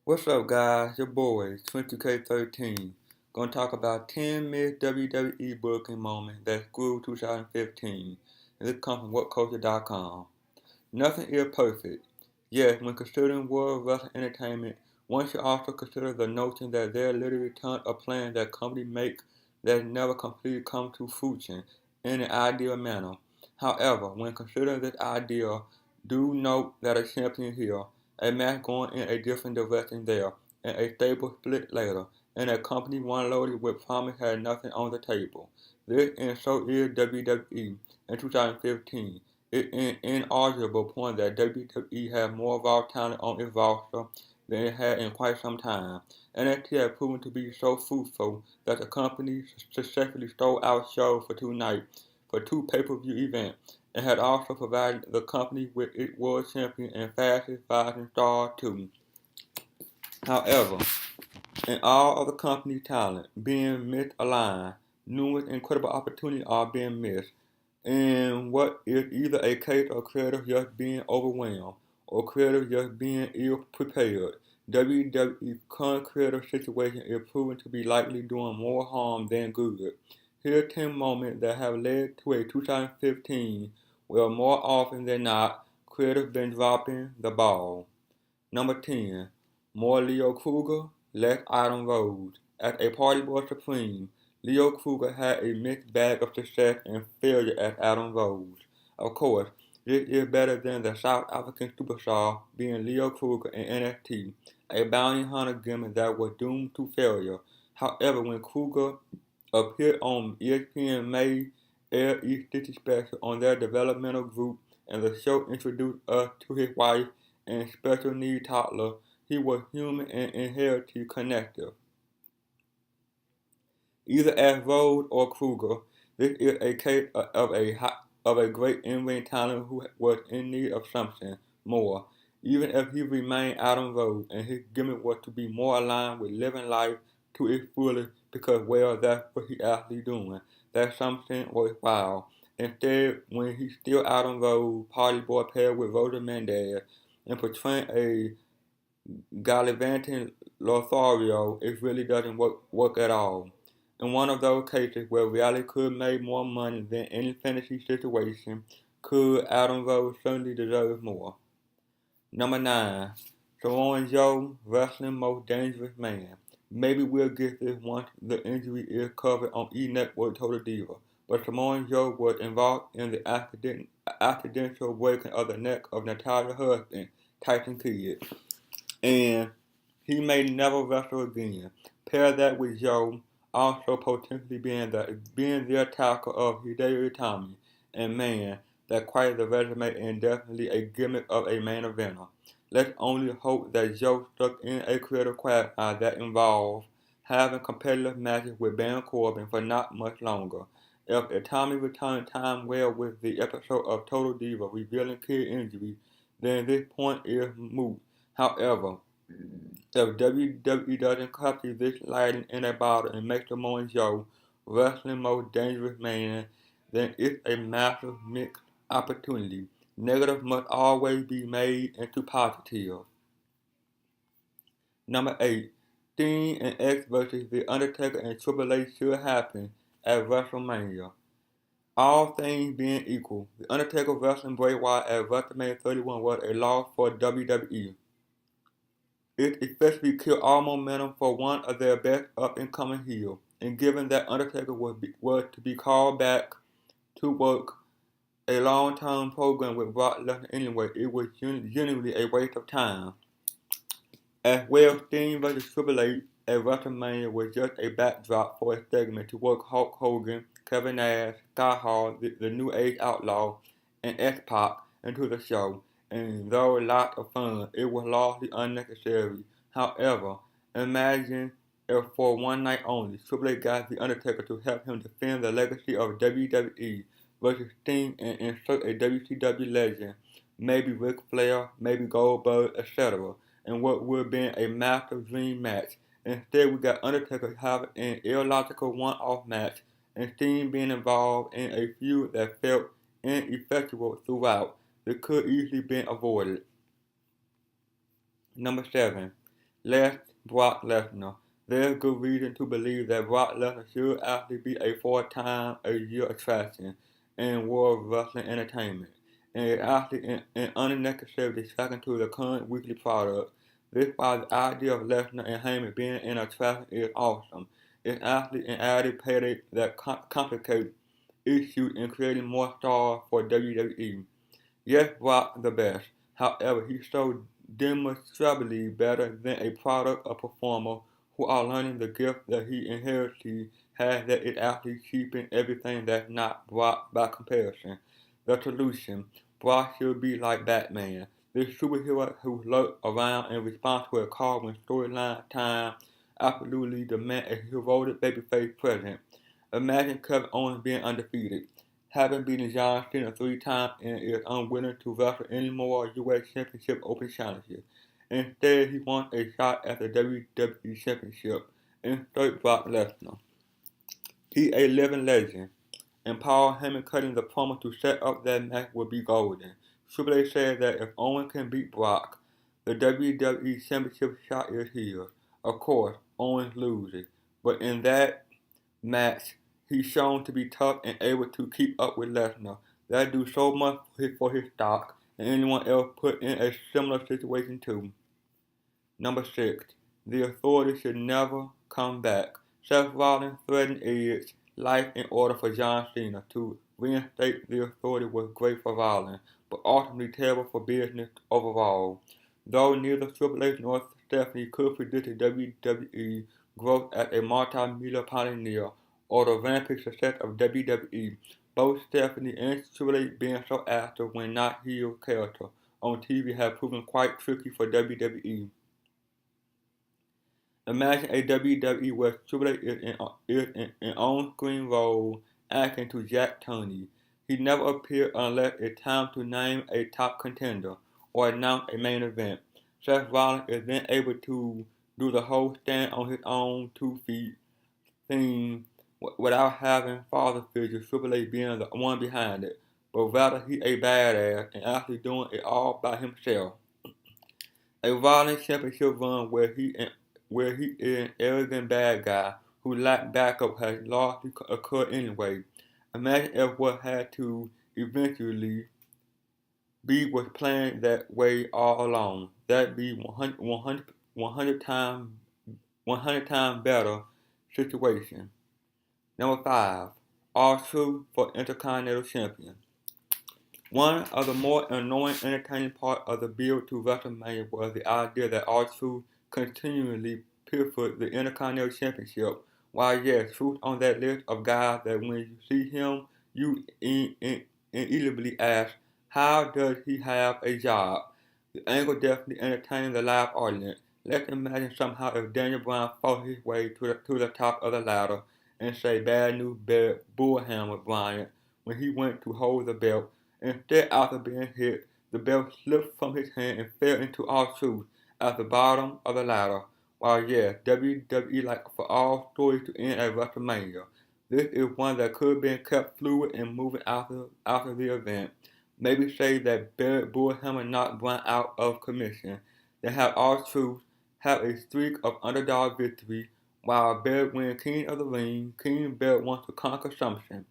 What's up, guys? Your boy, 20K13. Gonna talk about 10 missed WWE booking moments that grew 2015. And this comes from WhatCulture.com. Nothing is perfect. Yes, when considering World Wrestling Entertainment, one should also consider the notion that there are literally tons of plans that companies make that never completely come to fruition in an ideal manner. However, when considering this idea, do note that a champion here, a match going in a different direction there, and a stable split later, and a company one loaded with promise had nothing on the table. This and so is WWE in 2015. It's an inarguable point that WWE has more raw talent on its roster than it had in quite some time. NXT has proven to be so fruitful that the company successfully sold out shows for 2 nights for 2 pay-per-view events, and had also provided the company with its world champion and fastest rising star too. However, in all of the company talent being misaligned, numerous incredible opportunities are being missed, in what is either a case of creators just being overwhelmed or creators just being ill prepared. WWE's current creative situation is proven to be likely doing more harm than good. Here are 10 moments that have led to a 2015 where more often than not, creators been dropping the ball. Number 10. More Leo Kruger, less Adam Rose. As a Party Boy Supreme, Leo Kruger had a mixed bag of success and failure as Adam Rose. Of course, this is better than the South African superstar being Leo Kruger in NXT, a bounty hunter gimmick that was doomed to failure. However, when Kruger appeared on ESPN May air E60 special on their developmental group, and the show introduced us to his wife and special needs toddler, he was human and inherently connected. Either as Rose or Kruger, this is a case of a great in-ring talent who was in need of something more. Even if he remained Adam Rose and his gimmick was to be more aligned with living life to its fullest because, well, that's what he actually doing. That's something worthwhile. Instead, when he's still Adam Rose, Party Boy paired with Rosa Mendez, and portraying a gallivanting Lothario, it really doesn't work at all. In one of those cases where reality could make more money than any fantasy situation, could Adam Rose certainly deserve more. Number 9. Samoa Joe, wrestling most dangerous man. Maybe we'll get this once the injury is covered on E-Network Total Diva, but Samoa Joe was involved in the accidental breaking of the neck of Natalia's husband, Tyson Kidd, and he may never wrestle again. Pair that with Joe also potentially being the attacker of Hideo Itami, and man, that quite the resume and definitely a gimmick of a main eventer. Let's only hope that Joe stuck in a creative quagmire that involves having competitive matches with Baron Corbin for not much longer. If Itami returned time well with the episode of Total Diva revealing Kid injury, then this point is moot. However, if WWE doesn't copy this lighting in a bottle and make Samoa Joe wrestling most dangerous man, then it's a massive mixed opportunity. Negative must always be made into positive. Number 8. Sting and X versus The Undertaker and Triple H should happen at WrestleMania. All things being equal, The Undertaker wrestling Bray Wyatt at WrestleMania 31 was a loss for WWE. It effectively killed all momentum for one of their best up-and-coming heels, and given that Undertaker was to be called back to work a long-term program with Brock Lesnar anyway, it was genuinely a waste of time. As well, Sting vs. Triple H at WrestleMania was just a backdrop for a segment to work Hulk Hogan, Kevin Nash, Scott Hall, the New Age Outlaw, and X-Pac into the show, and though a lot of fun, it was largely unnecessary. However, imagine if for one night only, Triple H got The Undertaker to help him defend the legacy of WWE versus Sting and insert a WCW legend, maybe Ric Flair, maybe Goldberg, etc., and what would have been a massive dream match. Instead, we got Undertaker having an illogical one-off match and Sting being involved in a feud that felt ineffectual throughout that could easily been avoided. Number 7. Last, Brock Lesnar. There's good reason to believe that Brock Lesnar should actually be a 4-time-a-year attraction in world wrestling entertainment, and is actually an unnecessary distraction to the current weekly product. This why the idea of Lesnar and Heyman being an attraction is awesome. It's actually an added payday that complicates issues in creating more stars for WWE. Yes, Brock the best. However, he's so demonstrably better than a product of performer who are learning the gift that he inherently has that is actually keeping everything that's not Brock by comparison. The solution, Brock should be like Batman, this superhero who lurks around and responds to a call when storyline time absolutely demand a heroic babyface presence. Imagine Kevin Owens being undefeated, having beaten John Cena 3 times and is unwilling to wrestle any more U.S. Championship Open challenges. Instead, he wants a shot at the WWE Championship. Insert Brock Lesnar. He a living legend, and Paul Heyman cutting the promo to set up that match would be golden. Triple H said that if Owens can beat Brock, the WWE Championship shot is his. Of course, Owens loses, but in that match, he's shown to be tough and able to keep up with Lesnar. That do so much for his stock, and anyone else put in a similar situation too. Number 6. The Authority should never come back. Seth Rollins threatened Edge's life in order for John Cena to reinstate the Authority was great for Rollins, but ultimately terrible for business overall. Though neither Triple H nor Stephanie could predict the WWE growth as a multi-media pioneer or the rampant success of WWE, both Stephanie and Triple H being so active when not heel character on TV have proven quite tricky for WWE. Imagine a WWE where Triple H is in an on-screen role acting to Jack Tunney. He never appears unless it's time to name a top contender or announce a main event. Seth Rollins is then able to do the whole stand on his own 2 feet thing without having father figure Triple H being the one behind it, but rather he a badass and actually doing it all by himself. A Rollins championship run where he is an arrogant bad guy who lacked backup has largely occurred anyway. Imagine if what had to eventually be was planned that way all along. That'd be 100 times better situation. Number 5. R-Truth for Intercontinental Champion. One of the more annoying entertaining parts of the build to WrestleMania was the idea that R-Truth continually pursued the Intercontinental Championship. While yes, Truth on that list of guys that when you see him, you inevitably ask, how does he have a job? The angle definitely entertained the live audience. Let's imagine somehow if Daniel Bryan fought his way to the top of the ladder and say bad news bullhammer Bryan when he went to hold the belt. Instead, after being hit, the belt slipped from his hand and fell into R-Truth at the bottom of the ladder. While yes, WWE like for all stories to end at WrestleMania, this is one that could have been kept fluid and moving after the event. Maybe say that Barrett Bullhammer knocked Bryan out of commission, then have R-Truth have a streak of underdog victory, while Barrett wins King of the Ring. King Barrett wants to conquer something,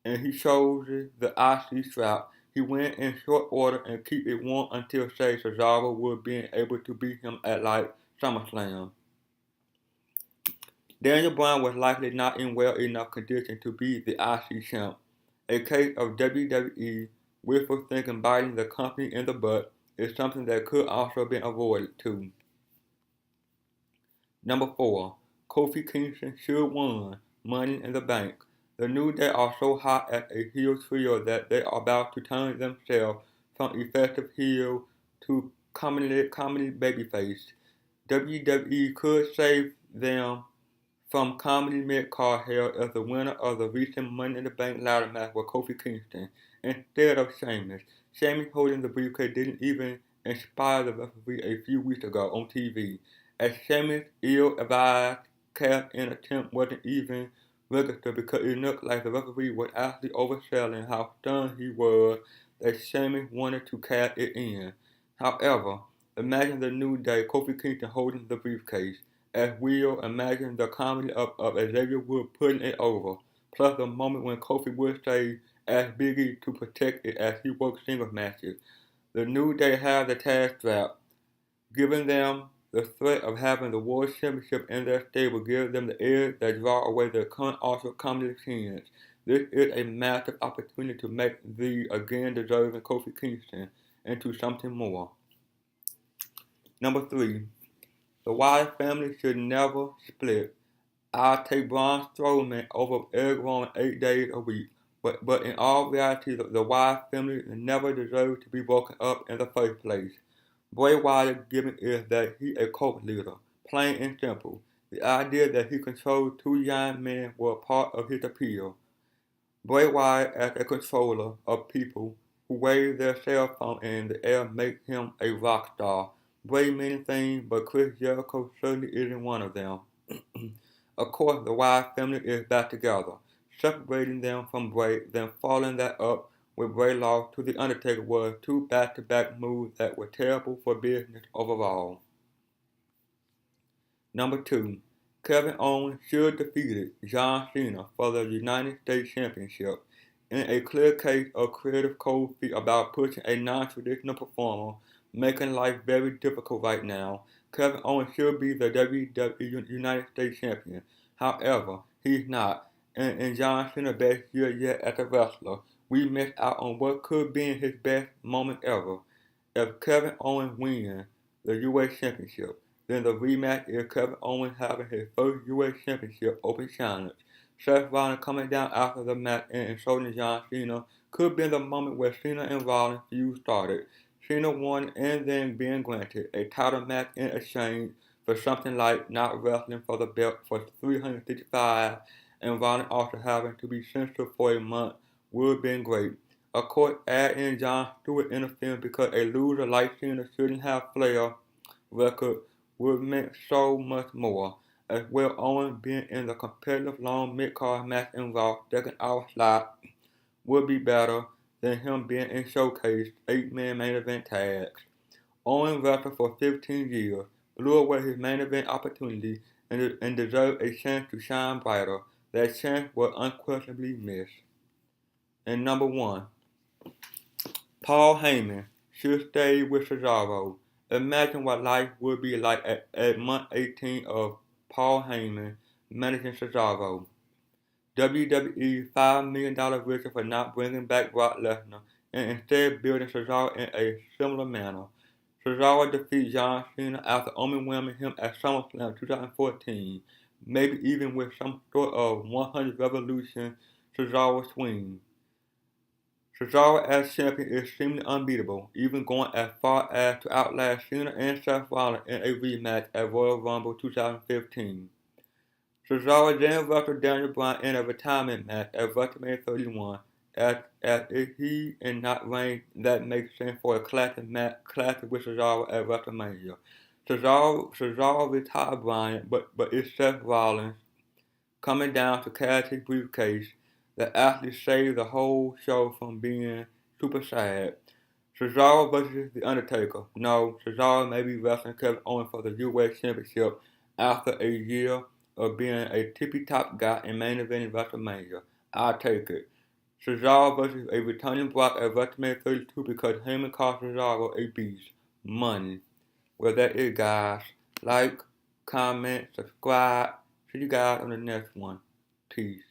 and he chooses the IC strap. He wins in short order and keep it warm until say Cesaro would be able to beat him at like SummerSlam. Daniel Bryan was likely not in well enough condition to be the IC champ, a case of WWE wishful thinking biting the company in the butt is something that could also have been avoided too. Number 4. Kofi Kingston should won Money in the Bank. The New Day are so hot at a heel trio that they are about to turn themselves from effective heel to comedy babyface. WWE could save them from comedy mid-card hell as the winner of the recent Money in the Bank ladder match was Kofi Kingston instead of Sheamus. Sheamus holding the briefcase didn't even inspire the referee a few weeks ago on TV, as Sheamus' ill-advised cash-in attempt wasn't even registered because it looked like the referee was actually overselling how stunned he was that Sheamus wanted to cash it in. However, Imagine the New Day, Kofi Kingston holding the briefcase. As Will, imagine the comedy of Xavier Woods putting it over. Plus the moment when Kofi would say, ask Biggie to protect it as he worked singles matches. The New Day have the tag strap, giving them the threat of having the World Championship in their stable gives them the edge that draw away the current also comedy scenes. This is a massive opportunity to make the again deserving Kofi Kingston into something more. Number 3. The Wyatt family should never split. I'll take Braun Strowman over Eric Rowan 8 days a week. But in all reality, the Wyatt family never deserved to be broken up in the first place. Bray Wyatt's gimmick is that he a cult leader, plain and simple. The idea that he controls two young men was part of his appeal. Bray Wyatt as a controller of people who wave their cell phone in the air makes him a rock star. Bray many things, but Chris Jericho certainly isn't one of them. Of course, the Wyatt family is back together. Separating them from Bray, then following that up with Bray loss to The Undertaker was two back-to-back moves that were terrible for business overall. Number 2. Kevin Owens should defeated John Cena for the United States Championship in a clear case of creative cold feet about pushing a non-traditional performer, making life very difficult right now. Kevin Owens should be the WWE United States Champion. However, he's not. In John Cena's best year yet as a wrestler, we missed out on what could be his best moment ever. If Kevin Owens wins the U.S. Championship, then the rematch is Kevin Owens having his first U.S. Championship Open Challenge. Seth Rollins coming down after the match and insulting John Cena could be the moment where Cena and Rollins feud started. Cena won and then being granted a title match in exchange for something like not wrestling for the belt for 365 and Rollins also having to be censored for a month would have been great. Of course, add in Jon Stewart interference because a loser like Cena shouldn't have Flair record would have meant so much more. As well, Owens being in the competitive long mid-card match in Raw second hour slot would be better than him being in Showcase 8-man main event tags. Owens wrestled for 15 years, blew away his main event opportunity, and deserved a chance to shine brighter. That chance was unquestionably missed. And number 1. Paul Heyman should stay with Cesaro. Imagine what life would be like at month 18 of Paul Heyman managing Cesaro. WWE $5 million richer for not bringing back Brock Lesnar and instead building Cesaro in a similar manner. Cesaro defeats John Cena after overwhelming him at SummerSlam 2014, maybe even with some sort of 100 Revolution Cesaro swing. Cesaro as champion is seemingly unbeatable, even going as far as to outlast Cena and Seth Rollins in a rematch at Royal Rumble 2015. Cesaro then wrestled Daniel Bryan in a retirement match at WrestleMania 31, as if he and not Reigns that makes sense for a classic with Cesaro at WrestleMania. Cesaro retired Bryan, but it's Seth Rollins coming down to cash his briefcase that actually saved the whole show from being super sad. Cesaro versus The Undertaker. No, Cesaro may be wrestling Kevin Owens for the U.S. Championship after a year of being a tippy-top guy in main event WrestleMania. I'll take it. Cesaro versus a returning Brock at WrestleMania 32 because Heyman calls Cesaro a beast. Money. Well, that is, guys. Like, comment, subscribe. See you guys on the next one. Peace.